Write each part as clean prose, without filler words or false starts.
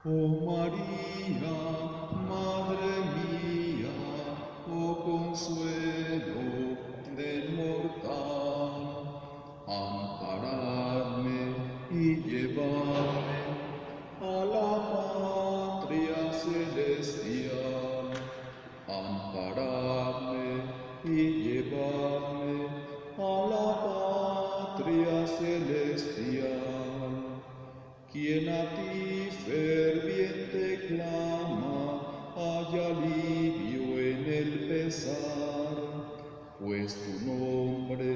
Oh María, Madre mía, oh consuelo del mortal, amparadme y llevadme a la patria celestial. Amparadme y llevadme a la patria celestial. Quien a ti ferviente clama, haya alivio en el pesar, pues tu nombre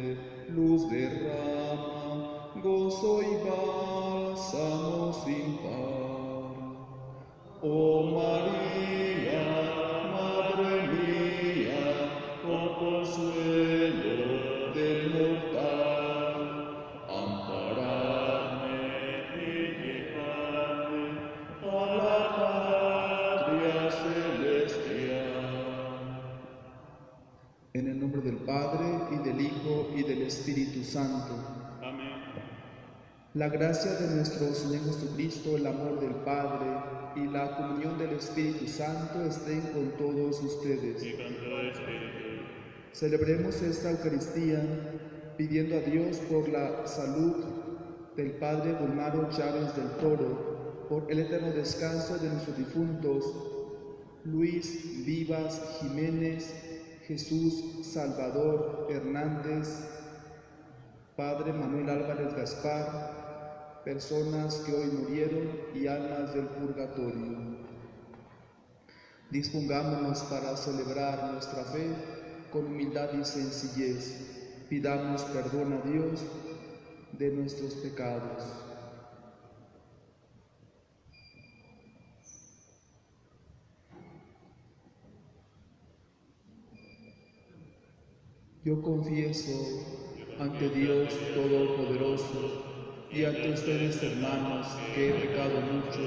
luz derrama, gozo y bálsamo sin par. Oh María, Madre mía, oh consuelo del mortal, amparadme y llevadme a la patria celestial. En el nombre del Padre, y del Hijo, y del Espíritu Santo. Amén. La gracia de nuestro Señor Jesucristo, el amor del Padre y la comunión del Espíritu Santo estén con todos ustedes. Y con todo espíritu. Celebremos esta Eucaristía pidiendo a Dios por la salud del Padre Gulmaro Chávez del Toro, por el eterno descanso de nuestros difuntos Luis Vivas Jiménez, Jesús Salvador Hernández, Padre Manuel Álvarez Gaspar, personas que hoy murieron y almas del purgatorio. Dispongámonos para celebrar nuestra fe con humildad y sencillez. Pidamos perdón a Dios de nuestros pecados. Yo confieso ante Dios Todopoderoso y ante ustedes, hermanos, que he pecado mucho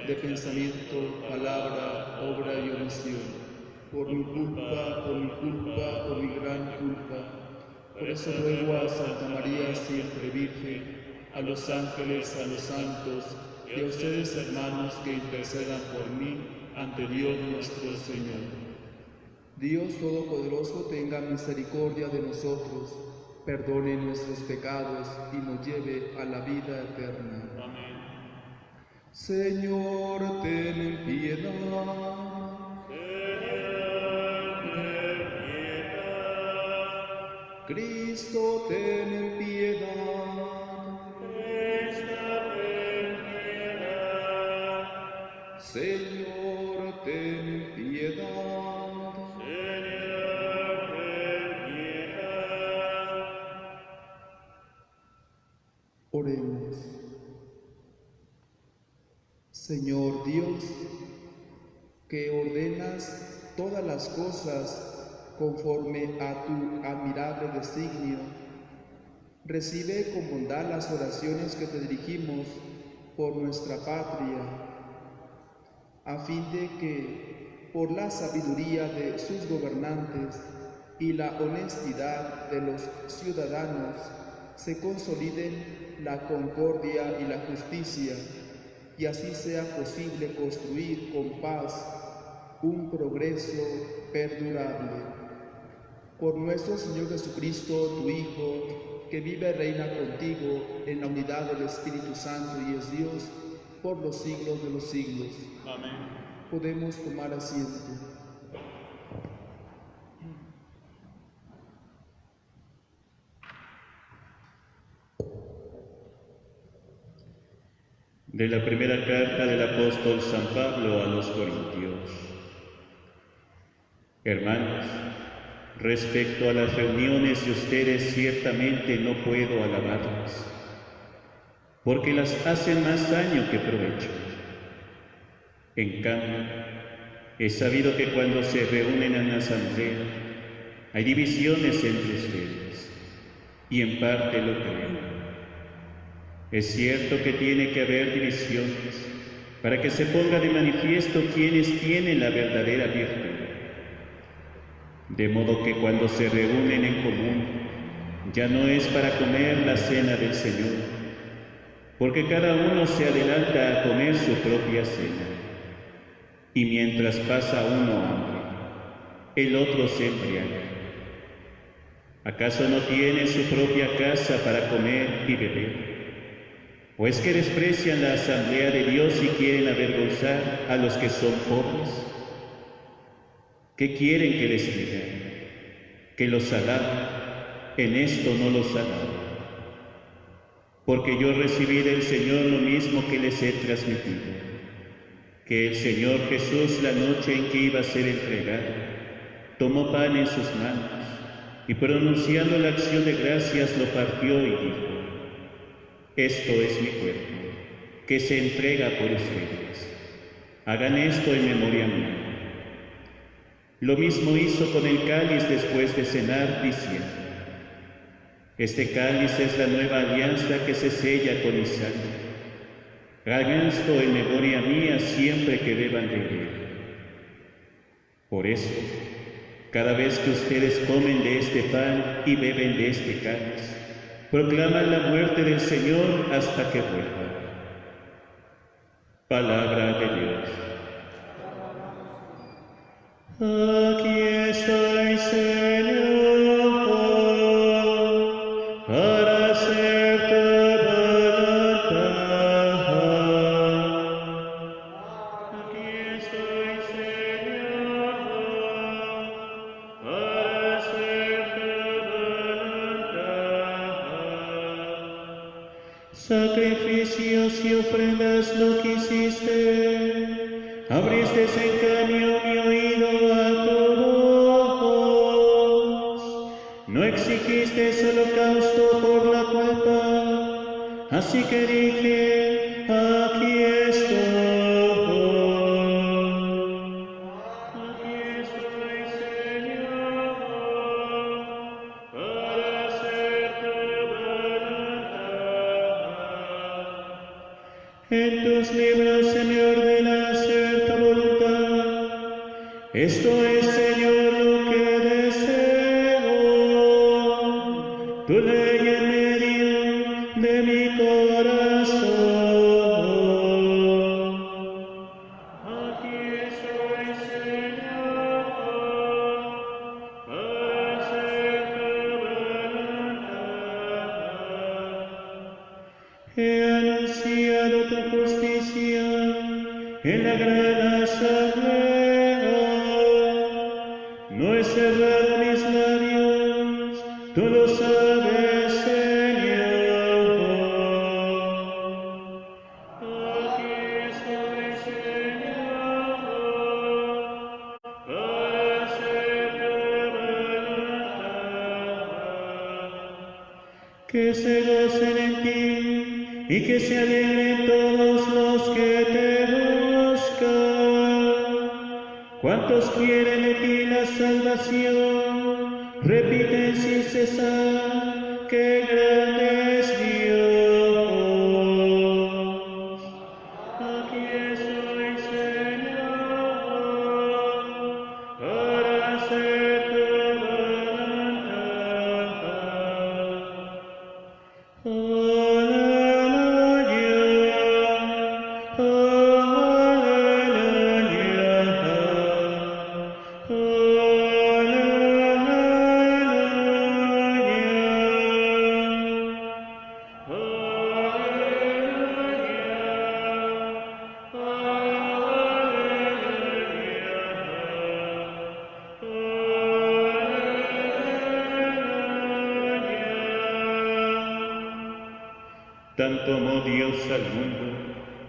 de pensamiento, palabra, obra y omisión, por mi culpa, por mi gran culpa. Por eso ruego a Santa María siempre Virgen, a los ángeles, a los santos, y a ustedes, hermanos, que intercedan por mí ante Dios nuestro Señor. Dios Todopoderoso tenga misericordia de nosotros, perdone nuestros pecados y nos lleve a la vida eterna. Amén. Señor, ten piedad. Señor, ten piedad. Cristo, ten piedad. Cristo, ten piedad. Señor, ten piedad. Señor, ten piedad. Oremos. Señor Dios, que ordenas todas las cosas conforme a tu admirable designio, recibe con bondad las oraciones que te dirigimos por nuestra patria, a fin de que, por la sabiduría de sus gobernantes y la honestidad de los ciudadanos, se consoliden la concordia y la justicia, y así sea posible construir con paz un progreso perdurable. Por nuestro Señor Jesucristo, tu Hijo, que vive y reina contigo en la unidad del Espíritu Santo y es Dios por los siglos de los siglos. Amén. Podemos tomar asiento. De la primera carta del apóstol San Pablo a los Corintios. Hermanos, respecto a las reuniones de ustedes, ciertamente no puedo alabarlas, porque las hacen más daño que provecho. En cambio, he sabido que cuando se reúnen en asamblea, hay divisiones entre ustedes, y en parte lo creo. Es cierto que tiene que haber divisiones para que se ponga de manifiesto quienes tienen la verdadera virtud. De modo que cuando se reúnen en común, ya no es para comer la cena del Señor, porque cada uno se adelanta a comer su propia cena. Y mientras pasa uno hambre, el otro se embriaga. ¿Acaso no tiene su propia casa para comer y beber? ¿O es que desprecian la asamblea de Dios y quieren avergonzar a los que son pobres? ¿Qué quieren que les diga? Que los alabe. En esto no los alabe. Porque yo recibí del Señor lo mismo que les he transmitido, que el Señor Jesús, la noche en que iba a ser entregado, tomó pan en sus manos y pronunciando la acción de gracias lo partió y dijo: esto es mi cuerpo, que se entrega por ustedes. Hagan esto en memoria mía. Lo mismo hizo con el cáliz después de cenar, diciendo: este cáliz es la nueva alianza que se sella con mi sangre. Hagan esto en memoria mía siempre que beban de él. Por eso, cada vez que ustedes comen de este pan y beben de este cáliz, proclaman la muerte del Señor hasta que vuelva. Palabra de Dios. Aquí estoy, Señor, para hacer tu voluntad. Aquí estoy, Señor, para hacer tu voluntad. Sacrificios y ofrendas no quisiste, abriste en cambio mi oído a tu voz. No exigiste holocausto por la culpa, así que dije: aquí estoy. Aquí estoy, Señor, para hacer tu voluntad. En tus libros se me ordena hacer tu voluntad. Esto es, Señor, lo que deseo, tu ley en medio de mi corazón. Aquí estoy, Señor, para hacer tu voluntad. He anunciado tu justicia en la gran asamblea. No he cerrado mis labios, tú lo sabes, Señor. Aquí estoy, Señor, para hacer tu voluntad. Que se gocen en ti y que se alegren todos los que te buscan. Cuantos quieren de ti la salvación, repiten sin cesar: qué grande es Dios. Aquí estoy, Señor, para hacer tu Tanto amó Dios al mundo,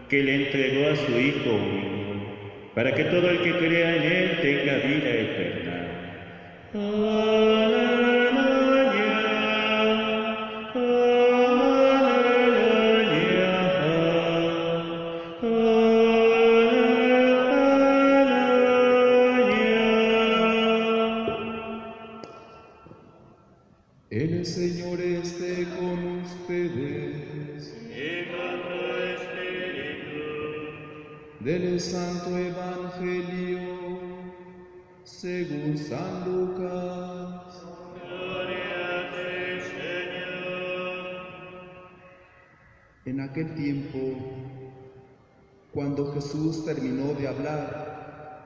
que le entregó a su Hijo único, para que todo el que crea en Él tenga vida eterna. Aleluya, El Señor esté con ustedes. y con tu espíritu. Del Santo Evangelio según San Lucas. Gloria a ti, Señor. En En aquel tiempo, cuando Jesús terminó de hablar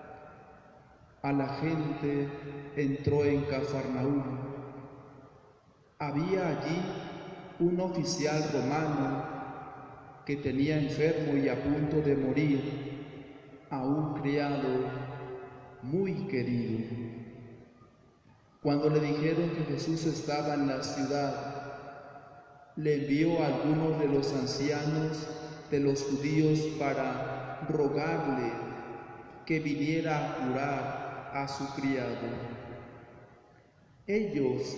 a la gente, entró en Cafarnaúm. Había allí un oficial romano que tenía enfermo y a punto de morir a un criado muy querido. Cuando le dijeron que Jesús estaba en la ciudad, le envió a algunos de los ancianos de los judíos para rogarle que viniera a curar a su criado. Ellos,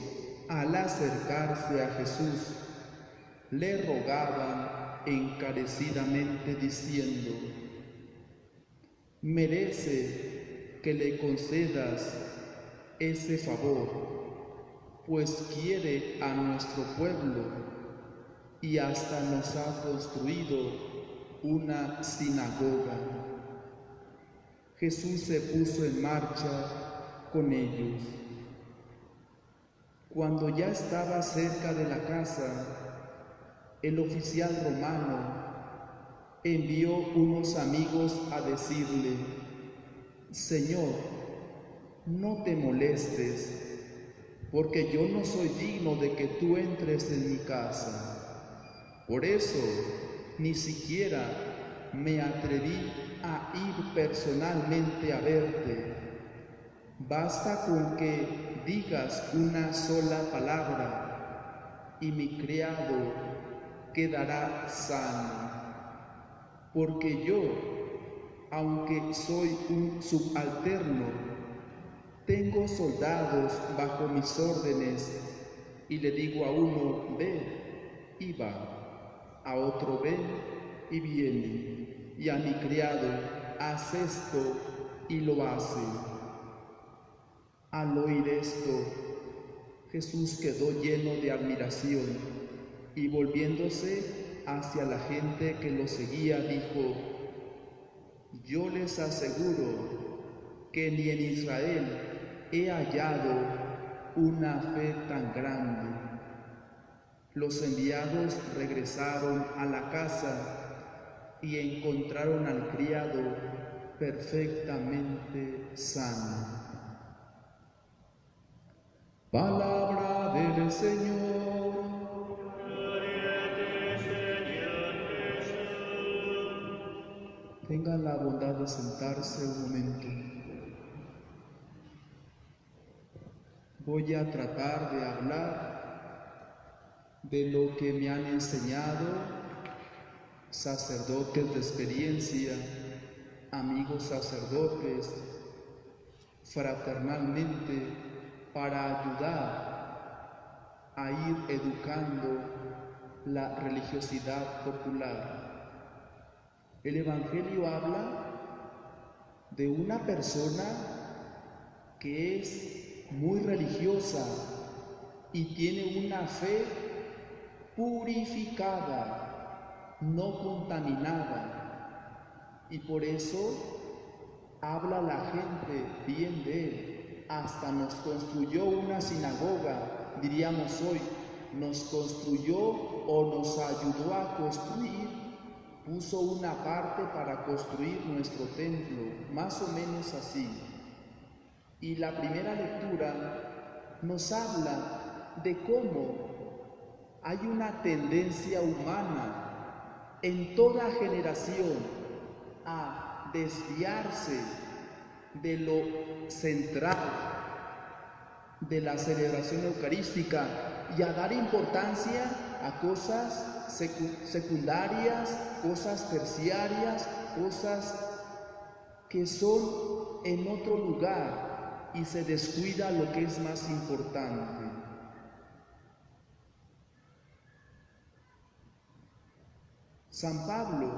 al acercarse a Jesús, le rogaban encarecidamente diciendo: merece que le concedas ese favor, pues quiere a nuestro pueblo y hasta nos ha construido una sinagoga. Jesús se puso en marcha con ellos. Cuando ya estaba cerca de la casa, el oficial romano envió unos amigos a decirle: Señor, no te molestes, porque yo no soy digno de que tú entres en mi casa. Por eso, ni siquiera me atreví a ir personalmente a verte. Basta con que digas una sola palabra y mi criado quedará sano. Porque yo, aunque soy un subalterno, tengo soldados bajo mis órdenes y le digo a uno: ve y va, a otro: ven y viene, y a mi criado: haz esto y lo hace. Al oír esto, Jesús quedó lleno de admiración y volviéndose hacia la gente que lo seguía, dijo: yo les aseguro que ni en Israel he hallado una fe tan grande. Los enviados regresaron a la casa y encontraron al criado perfectamente sano. Palabra del Señor. Tengan la bondad de sentarse un momento. Voy a tratar de hablar de lo que me han enseñado sacerdotes de experiencia, amigos sacerdotes, fraternalmente, para ayudar a ir educando la religiosidad popular. El Evangelio habla de una persona que es muy religiosa y tiene una fe purificada, no contaminada, y por eso habla la gente bien de él. Hasta nos construyó una sinagoga, diríamos hoy, nos construyó o nos ayudó a construir. Puso una parte para construir nuestro templo, más o menos así. Y la primera lectura nos habla de cómo hay una tendencia humana en toda generación a desviarse de lo central de la celebración eucarística y a dar importancia a cosas secundarias, cosas terciarias, cosas que son en otro lugar, y se descuida lo que es más importante. San Pablo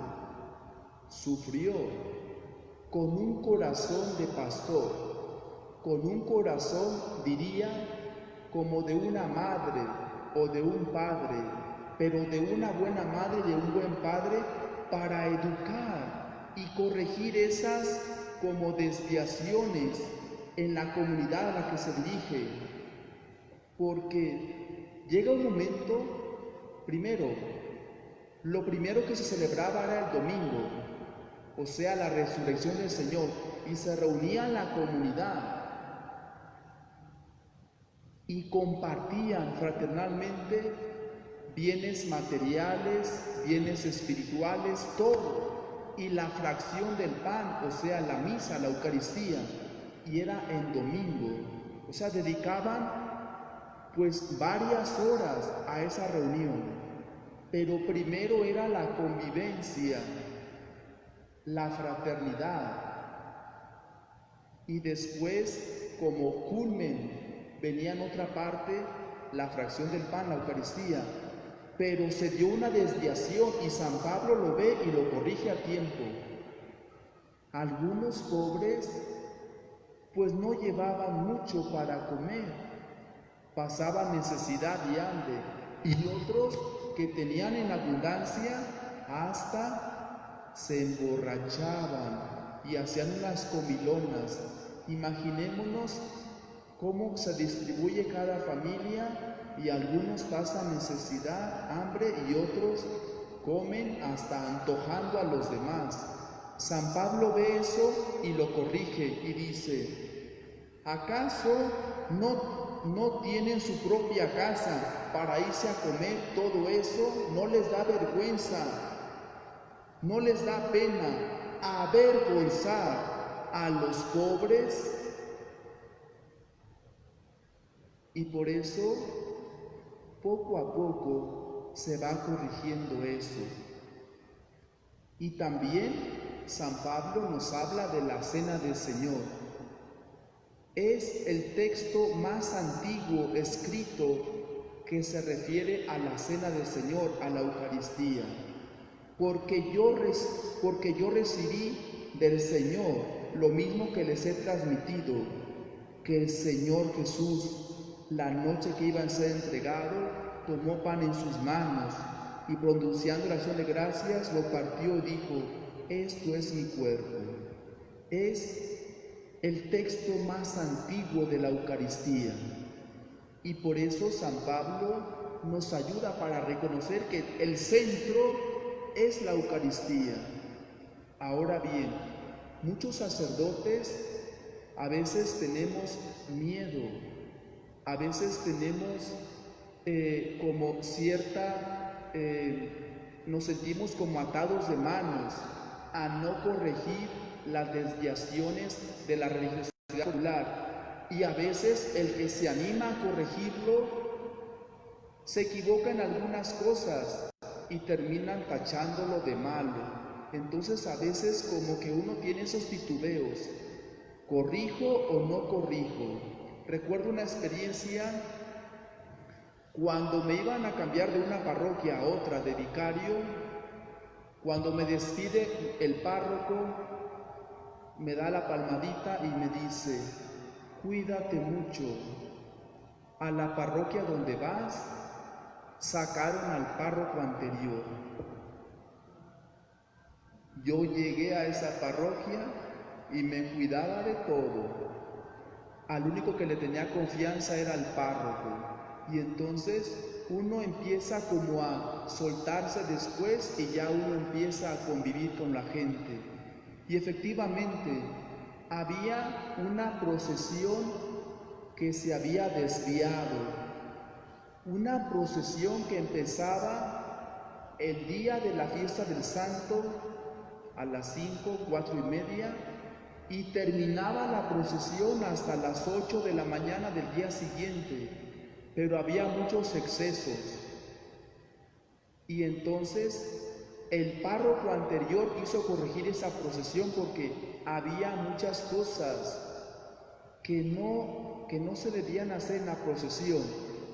sufrió con un corazón de pastor, con un corazón, diría, como de una madre o de un padre, pero de una buena madre y de un buen padre, para educar y corregir esas como desviaciones en la comunidad a la que se dirige. Porque llega un momento, primero, Lo primero que se celebraba era el domingo, o sea, la resurrección del Señor, y se reunía la comunidad y compartían fraternalmente bienes materiales, bienes espirituales, todo, y la fracción del pan, o sea, la misa, la Eucaristía, y era en domingo, o sea, dedicaban pues varias horas a esa reunión, pero primero era la convivencia, la fraternidad, y después, como culmen, venía en otra parte la fracción del pan, la Eucaristía, pero se dio una desviación y San Pablo lo ve y lo corrige a tiempo. Algunos pobres pues no llevaban mucho para comer, pasaban necesidad y hambre, y otros que tenían en abundancia hasta se emborrachaban y hacían unas comilonas. Imaginémonos cómo se distribuye cada familia y algunos pasan necesidad, hambre y otros comen hasta antojando a los demás. San Pablo ve eso y lo corrige y dice: ¿acaso no tienen su propia casa para irse a comer todo eso? ¿No les da vergüenza? ¿No les da pena avergonzar a los pobres? Y por eso, poco a poco, se va corrigiendo eso. Y también San Pablo nos habla de la Cena del Señor. Es el texto más antiguo escrito que se refiere a la Cena del Señor, a la Eucaristía. Porque yo recibí del Señor lo mismo que les he transmitido, que el Señor Jesús, la noche que iba a ser entregado, tomó pan en sus manos y pronunciando la acción de gracias lo partió y dijo: esto es mi cuerpo. Es el texto más antiguo de la Eucaristía y por eso San Pablo nos ayuda para reconocer que el centro es la Eucaristía. Ahora bien, muchos sacerdotes a veces tenemos miedo, a veces tenemos como cierta, nos sentimos como atados de manos a no corregir las desviaciones de la religiosidad popular. Y a veces el que se anima a corregirlo se equivoca en algunas cosas y terminan tachándolo de malo. Entonces a veces como que uno tiene esos titubeos, ¿corrijo o no corrijo? Recuerdo una experiencia cuando me iban a cambiar de una parroquia a otra de vicario. Cuando me despide el párroco, me da la palmadita y me dice: cuídate mucho, a la parroquia donde vas sacaron al párroco anterior. Yo llegué a esa parroquia y me cuidaba de todo. Al único que le tenía confianza era al párroco. Y entonces uno empieza como a soltarse después y ya uno empieza a convivir con la gente. Y efectivamente había una procesión que se había desviado, una procesión que empezaba el día de la fiesta del Santo a las 5, 4:30 y terminaba la procesión hasta las 8 de la mañana del día siguiente. Pero había muchos excesos y entonces el párroco anterior quiso corregir esa procesión porque había muchas cosas que no se debían hacer en la procesión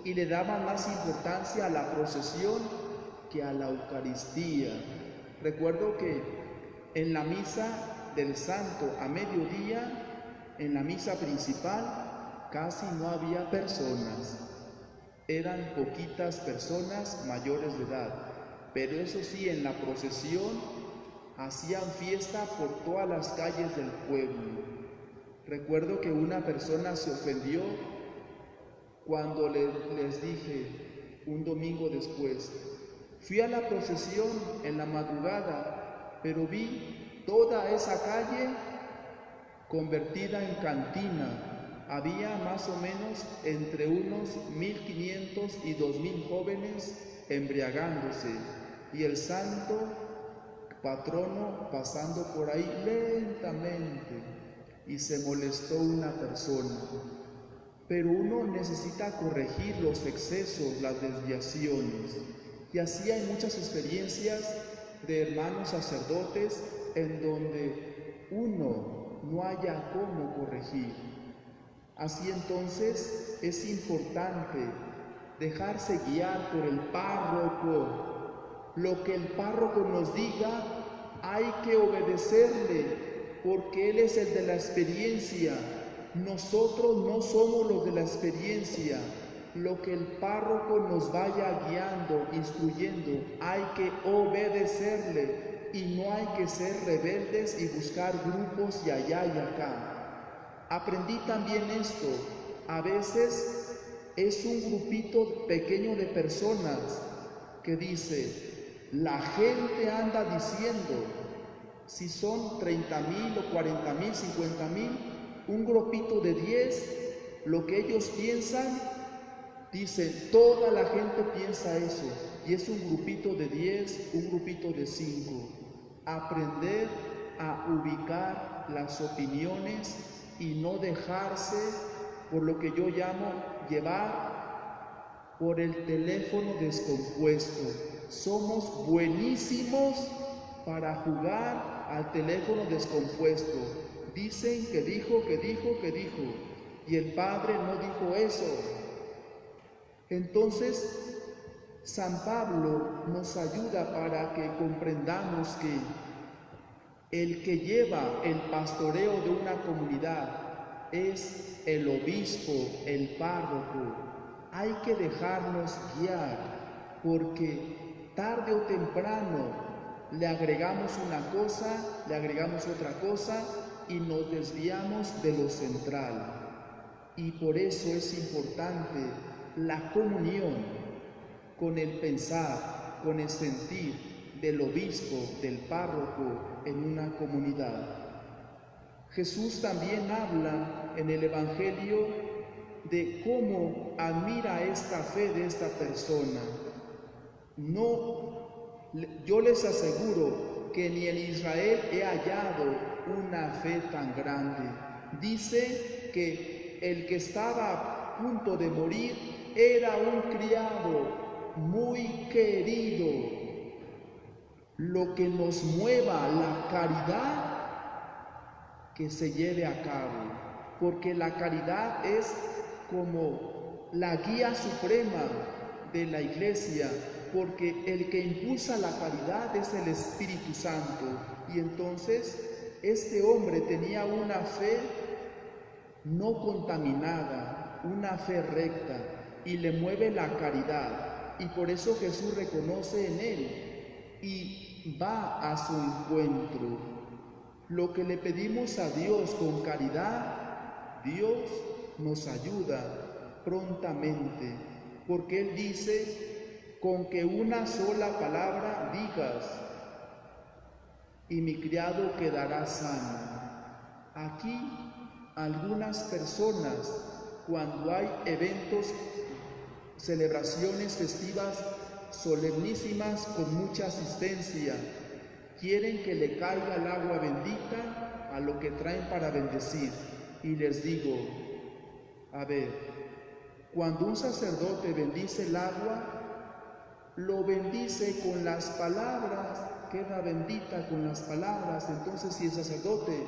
y le daban más importancia a la procesión que a la Eucaristía. Recuerdo que en la misa del Santo a mediodía, en la misa principal, casi no había personas. Eran poquitas personas mayores de edad, pero eso sí, en la procesión hacían fiesta por todas las calles del pueblo. Recuerdo que una persona se ofendió cuando les dije un domingo después: Fui a la procesión en la madrugada, pero vi toda esa calle convertida en cantina. Había más o menos entre unos 1.500 y 2.000 jóvenes embriagándose, y el santo patrono pasando por ahí lentamente, y se molestó una persona. Pero uno necesita corregir los excesos, las desviaciones. Y así hay muchas experiencias de hermanos sacerdotes en donde uno no haya cómo corregir. Así entonces es importante dejarse guiar por el párroco. Lo que el párroco nos diga hay que obedecerle, porque él es el de la experiencia. Nosotros no somos los de la experiencia. Lo que el párroco nos vaya guiando, instruyendo, hay que obedecerle y no hay que ser rebeldes y buscar grupos y allá y acá. Aprendí también esto. A veces es un grupito pequeño de personas que dice, la gente anda diciendo, si son 30.000 o 40.000, 50.000, un grupito de 10, lo que ellos piensan, dicen, toda la gente piensa eso, y es un grupito de 10, un grupito de 5. Aprender a ubicar las opiniones y no dejarse, por lo que yo llamo, llevar por el teléfono descompuesto. Somos buenísimos para jugar al teléfono descompuesto. Dicen que dijo, y el Padre no dijo eso. Entonces, San Pablo nos ayuda para que comprendamos que el que lleva el pastoreo de una comunidad es el obispo, el párroco. Hay que dejarnos guiar, porque tarde o temprano le agregamos una cosa, le agregamos otra cosa y nos desviamos de lo central. Y por eso es importante la comunión con el pensar, con el sentir del obispo, del párroco en una comunidad. Jesús también habla en el Evangelio de cómo admira esta fe de esta persona. Yo les aseguro que ni en Israel he hallado una fe tan grande. Dice que el que estaba a punto de morir era un criado muy querido. Lo que nos mueva la caridad, que se lleve a cabo, porque la caridad es como la guía suprema de la Iglesia, porque el que impulsa la caridad es el Espíritu Santo. Y entonces este hombre tenía una fe no contaminada, una fe recta, y le mueve la caridad, y por eso Jesús reconoce en él y va a su encuentro. Lo que le pedimos a Dios con caridad, Dios nos ayuda prontamente, porque Él dice, con que una sola palabra digas, y mi criado quedará sano. Aquí algunas personas, cuando hay eventos, celebraciones festivas solemnísimas con mucha asistencia, quieren que le caiga el agua bendita a lo que traen para bendecir. Y les digo, a ver, cuando un sacerdote bendice el agua, lo bendice con las palabras, queda bendita con las palabras. Entonces, si el sacerdote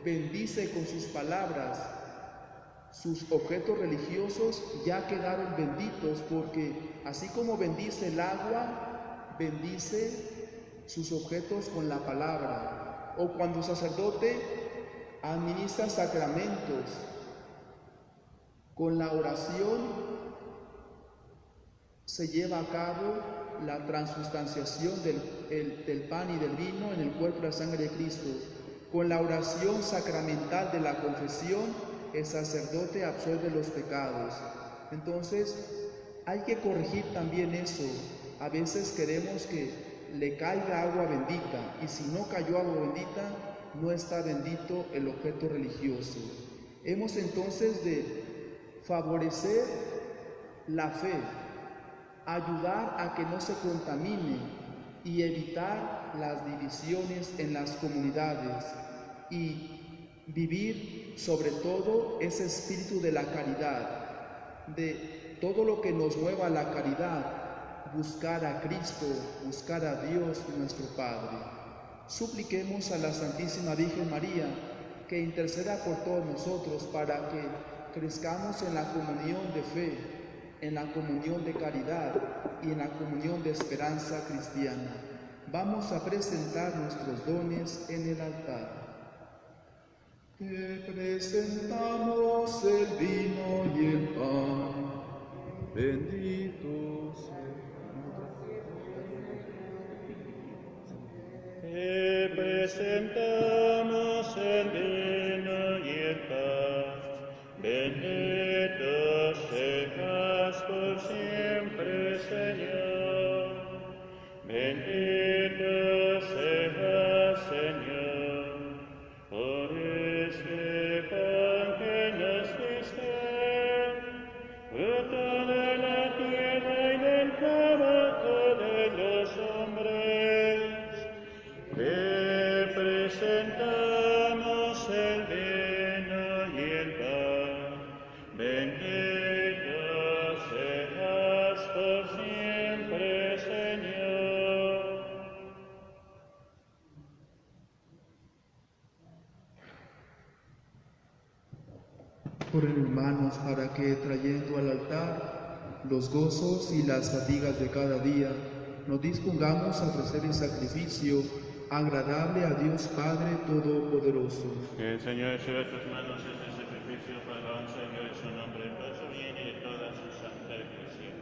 bendice con sus palabras, sus objetos religiosos ya quedaron benditos, porque así como bendice el agua, bendice sus objetos con la palabra. O cuando el sacerdote administra sacramentos, con la oración se lleva a cabo la transustanciación del pan y del vino en el cuerpo y la sangre de Cristo. Con la oración sacramental de la confesión, el sacerdote absuelve los pecados. Entonces, hay que corregir también eso. A veces queremos que le caiga agua bendita, y si no cayó agua bendita, no está bendito el objeto religioso. Hemos entonces de favorecer la fe, ayudar a que no se contamine y evitar las divisiones en las comunidades y vivir sobre todo ese espíritu de la caridad, de todo lo que nos mueva a la caridad, buscar a Cristo, buscar a Dios nuestro Padre. Supliquemos a la Santísima Virgen María que interceda por todos nosotros para que crezcamos en la comunión de fe, en la comunión de caridad y en la comunión de esperanza cristiana. Vamos a presentar nuestros dones en el altar. Te presentamos el vino y el pan, bendito sea. Te presentamos el vino y el pan, bendito seas por siempre, Señor. Bendito seas, Señor, por este pan que nos diste, fruto de la tierra y del trabajo de los hombres. Te presentamos el vino y el pan, bendito seas por siempre, Señor. Oren, hermanos, para que trayendo al altar los gozos y las fatigas de cada día, nos dispongamos a ofrecer el sacrificio agradable a Dios Padre Todopoderoso. Que el Señor reciba de tus manos este sacrificio para la honra y gloria de su nombre, para su bien y de toda su santa iglesia.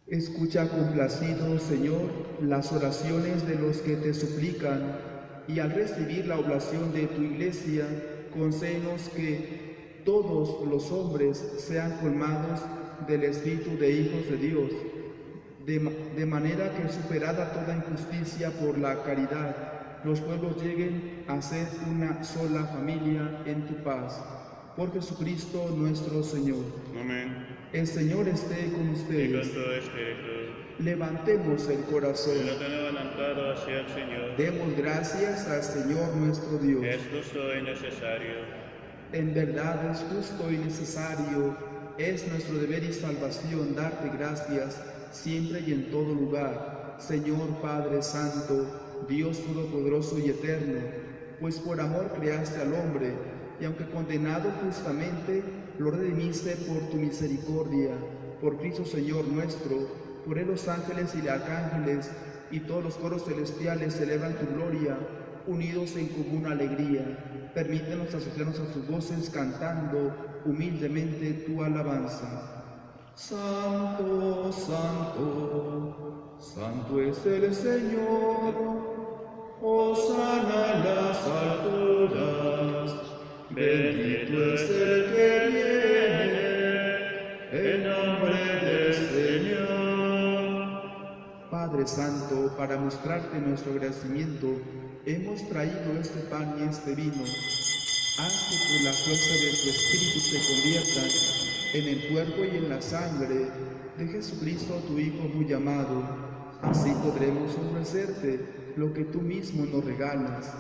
Escucha complacido, Señor, las oraciones de los que te suplican, y al recibir la oblación de tu iglesia, concédenos que todos los hombres sean colmados del espíritu de hijos de Dios, de manera que, superada toda injusticia por la caridad, los pueblos lleguen a ser una sola familia en tu paz. Por Jesucristo nuestro Señor. Amén. El Señor esté con Y con ustedes. todo espíritu. Levantemos el corazón. Lo tenemos levantado hacia el Señor. Demos gracias al Señor nuestro Dios. Es justo y necesario. En verdad es justo y necesario, es nuestro deber y salvación darte gracias siempre y en todo lugar, Señor Padre Santo, Dios Todopoderoso y Eterno, pues por amor creaste al hombre, y aunque condenado justamente, lo redimiste por tu misericordia, por Cristo Señor nuestro. Por él los ángeles y los arcángeles y todos los coros celestiales celebran tu gloria, unidos en común alegría. Permítenos asociarnos a sus voces cantando humildemente tu alabanza. Santo, santo, santo es el Señor, hosana en las alturas, bendito es el que viene, en nombre del Señor. Padre Santo, para mostrarte nuestro agradecimiento, hemos traído este pan y este vino. Haz que por la fuerza de tu Espíritu se conviertan en el cuerpo y en la sangre de Jesucristo, tu Hijo muy amado. Así podremos ofrecerte lo que tú mismo nos regalas.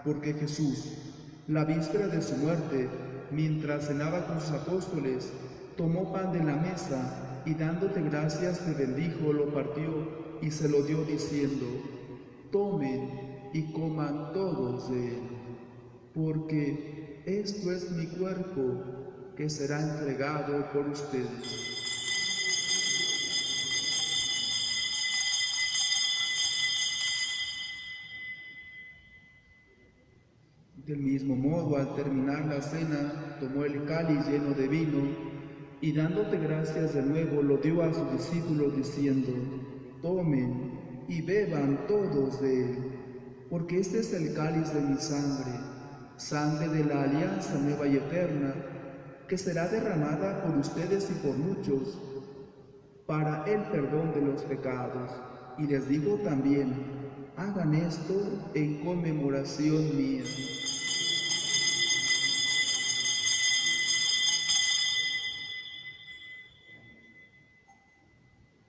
Porque Jesús, la víspera de su muerte, mientras cenaba con sus apóstoles, tomó pan de la mesa y dándote gracias te bendijo, lo partió y se lo dio diciendo: tomen y coman todos de él, porque esto es mi cuerpo que será entregado por ustedes. Del mismo modo, al terminar la cena, tomó el cáliz lleno de vino y dándote gracias de nuevo, lo dio a sus discípulos diciendo: tomen y beban todos de él, porque este es el cáliz de mi sangre, sangre de la alianza nueva y eterna, que será derramada por ustedes y por muchos para el perdón de los pecados. Y les digo también, hagan esto en conmemoración mía.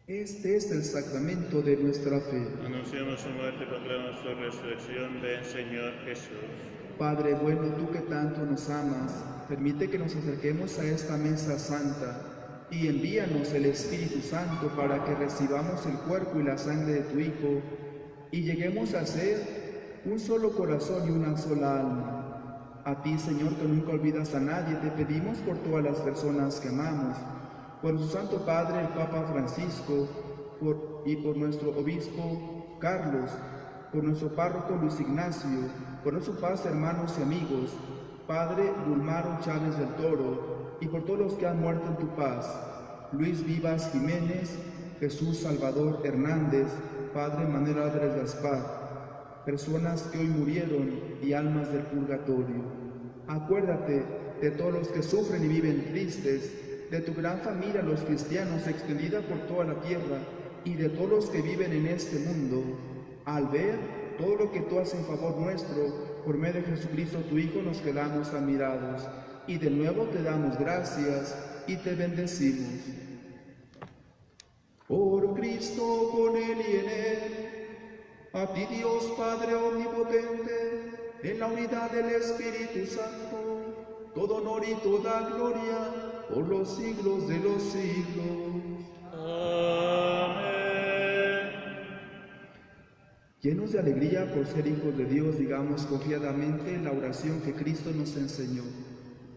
Este es el sacramento de nuestra fe. Anunciamos su muerte, proclamamos su resurrección. Ven, Señor Jesús. Padre bueno, tú que tanto nos amas, permite que nos acerquemos a esta mesa santa y envíanos el Espíritu Santo para que recibamos el cuerpo y la sangre de tu Hijo y lleguemos a ser un solo corazón y una sola alma. A ti, Señor, que nunca olvidas a nadie, te pedimos por todas las personas que amamos, por su Santo Padre, el Papa Francisco, y por nuestro Obispo Carlos, por nuestro párroco Luis Ignacio, por nuestros padres, hermanos y amigos, Padre Dulmaro Chávez del Toro, y por todos los que han muerto en tu paz, Luis Vivas Jiménez, Jesús Salvador Hernández, Padre Manuel Álvarez Gaspar, personas que hoy murieron y almas del purgatorio. Acuérdate de todos los que sufren y viven tristes, de tu gran familia los cristianos extendida por toda la tierra y de todos los que viven en este mundo. Al ver todo lo que tú haces en favor nuestro, por medio de Jesucristo tu Hijo, nos quedamos admirados y de nuevo te damos gracias y te bendecimos. Por Cristo, con Él y en Él, a ti Dios Padre omnipotente, en la unidad del Espíritu Santo, todo honor y toda gloria, por los siglos de los siglos. Amén. Llenos de alegría por ser hijos de Dios, digamos confiadamente la oración que Cristo nos enseñó.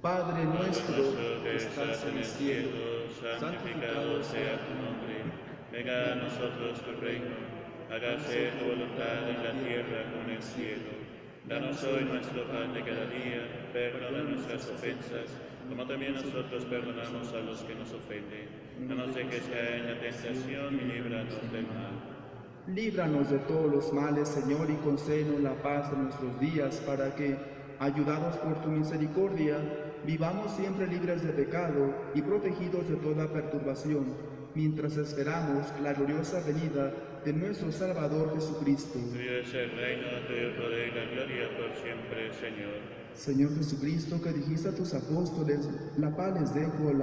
Padre nuestro que estás en el cielo, santificado sea tu nombre. Venga a nosotros tu reino. Hágase tu voluntad en la tierra como en el cielo. Danos hoy nuestro pan de cada día. Perdona nuestras ofensas, como también nosotros perdonamos a los que nos ofenden. No nos dejes caer en la tentación y líbranos del mal. Líbranos de todos los males, Señor, y concédenos la paz en nuestros días, para que, ayudados por tu misericordia, vivamos siempre libres de pecado y protegidos de toda perturbación, mientras esperamos la gloriosa venida de nuestro Salvador Jesucristo. Tuyo es el reino, tuyo el poder y la gloria por siempre, Señor. Señor Jesucristo, que dijiste a tus apóstoles, la paz les dejo,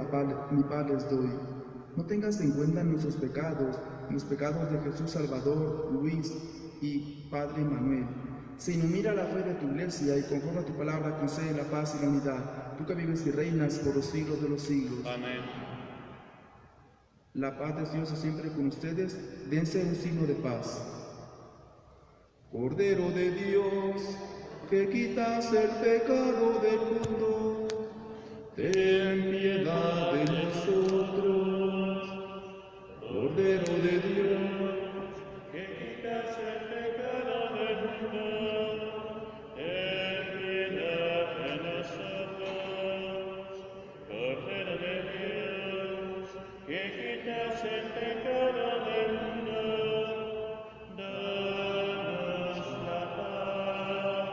mi paz les doy. No tengas en cuenta nuestros pecados, los pecados de Jesús Salvador, Luis y Padre Manuel, sino mira la fe de tu iglesia y conforme a tu palabra concede la paz y la unidad, tú que vives y reinas por los siglos de los siglos. Amén. La paz de Dios es siempre con ustedes, dense un signo de paz. Cordero de Dios, que quitas el pecado del mundo, ten piedad de nosotros. Cordero de Dios, que quitas el pecado del mundo, ten piedad de nosotros. Cordero de Dios, que quitas el pecado del mundo, danos la paz.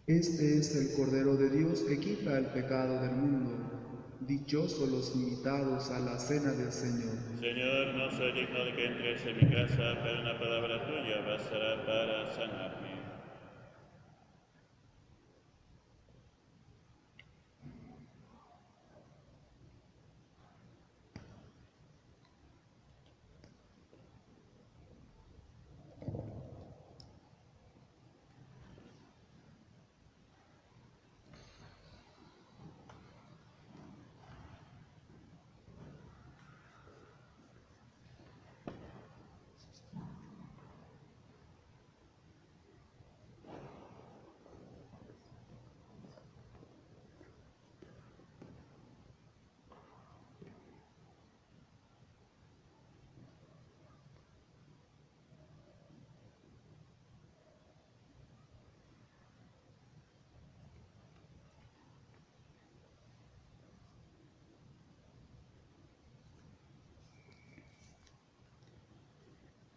Este es el Cordero de Dios que quita el pecado del mundo. Dichosos los invitados a la cena del Señor. Señor, no soy digno de que entres en mi casa, pero una palabra tuya bastará para sanarme.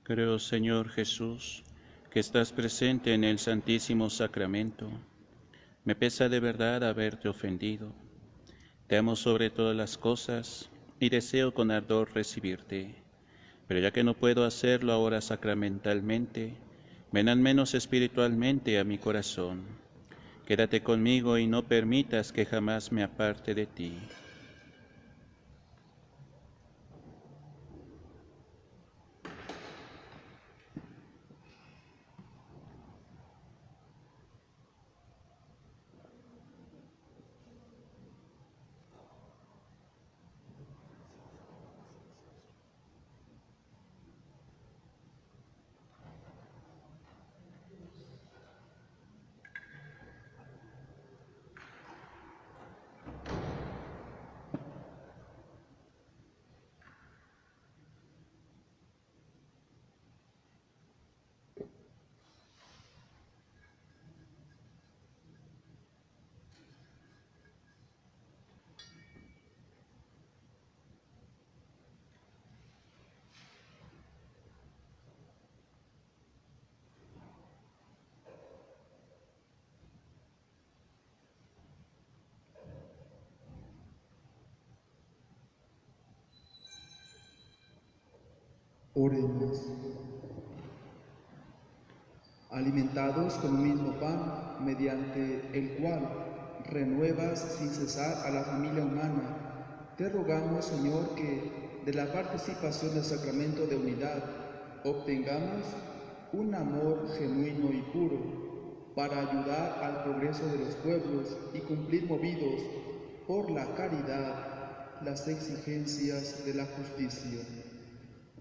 Creo, Señor Jesús, que estás presente en el Santísimo Sacramento. Me pesa de verdad haberte ofendido. Te amo sobre todas las cosas y deseo con ardor recibirte. Pero ya que no puedo hacerlo ahora sacramentalmente, ven al menos espiritualmente a mi corazón. Quédate conmigo y no permitas que jamás me aparte de ti. Oremos. Alimentados con un mismo pan, mediante el cual renuevas sin cesar a la familia humana, te rogamos, Señor, que de la participación del sacramento de unidad obtengamos un amor genuino y puro para ayudar al progreso de los pueblos y cumplir movidos por la caridad las exigencias de la justicia.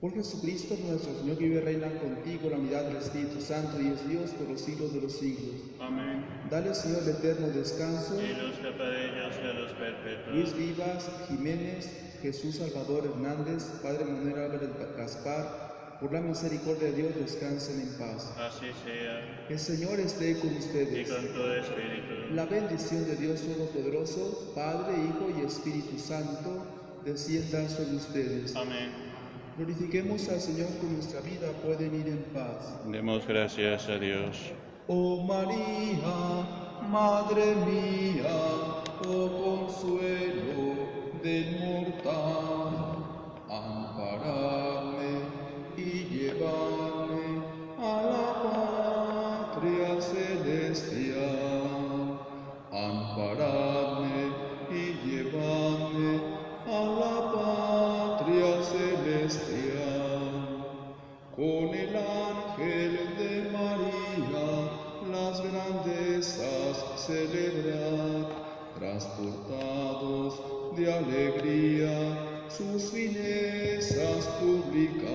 Por Jesucristo nuestro Señor, que vive y reina contigo, la unidad del Espíritu Santo, y es Dios por los siglos de los siglos. Amén. Dale, Señor, el eterno descanso. Y los capadillos de los perpetuos. Luis Vivas Jiménez, Jesús Salvador Hernández, Padre Manuel Álvarez Gaspar, por la misericordia de Dios, descansen en paz. Así sea. El Señor esté con Y ustedes. con tu espíritu. La bendición de Dios Todopoderoso, Padre, Hijo y Espíritu Santo, descienda sobre ustedes. Amén. Glorifiquemos al Señor con nuestra vida, pueden ir en paz. Demos gracias a Dios. Oh María, Madre mía, oh consuelo del mortal, amparadme y llevadme a la patria celestial. Amparadme y llevadme a la patria celestial. Con el ángel de María las grandezas celebrad, transportados de alegría sus finezas publicad.